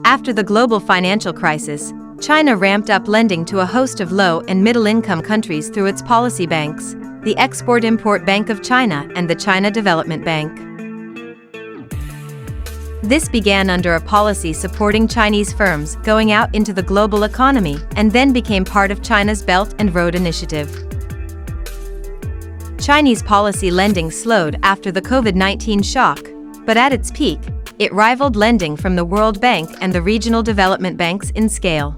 After the global financial crisis, China ramped up lending to a host of low- and middle-income countries through its policy banks, the Export-Import Bank of China and the China Development Bank. This began under a policy supporting Chinese firms going out into the global economy and then became part of China's Belt and Road Initiative. Chinese policy lending slowed after the COVID-19 shock, but at its peak, it rivaled lending from the World Bank and the regional development banks in scale.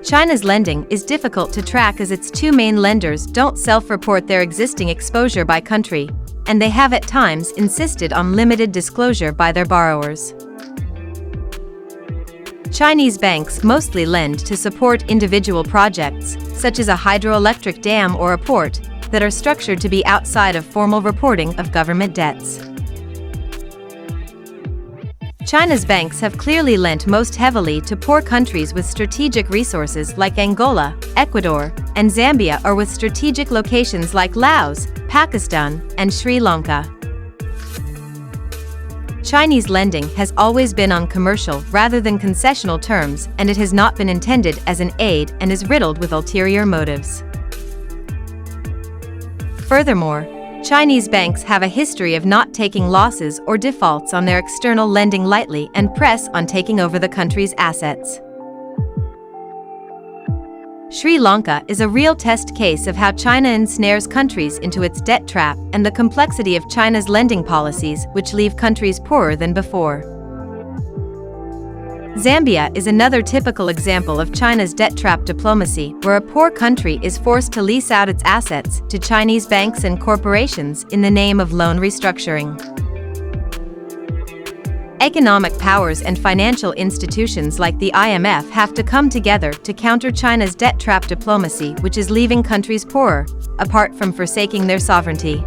China's lending is difficult to track as its two main lenders don't self-report their existing exposure by country, and they have at times insisted on limited disclosure by their borrowers. Chinese banks mostly lend to support individual projects, such as a hydroelectric dam or a port, that are structured to be outside of formal reporting of government debts. China's banks have clearly lent most heavily to poor countries with strategic resources like Angola, Ecuador, and Zambia, or with strategic locations like Laos, Pakistan, and Sri Lanka. Chinese lending has always been on commercial rather than concessional terms, and it has not been intended as an aid and is riddled with ulterior motives. Furthermore, Chinese banks have a history of not taking losses or defaults on their external lending lightly and press on taking over the country's assets. Sri Lanka is a real test case of how China ensnares countries into its debt trap and the complexity of China's lending policies, which leave countries poorer than before. Zambia is another typical example of China's debt trap diplomacy, where a poor country is forced to lease out its assets to Chinese banks and corporations in the name of loan restructuring. Economic powers and financial institutions like the IMF have to come together to counter China's debt trap diplomacy, which is leaving countries poorer, apart from forsaking their sovereignty.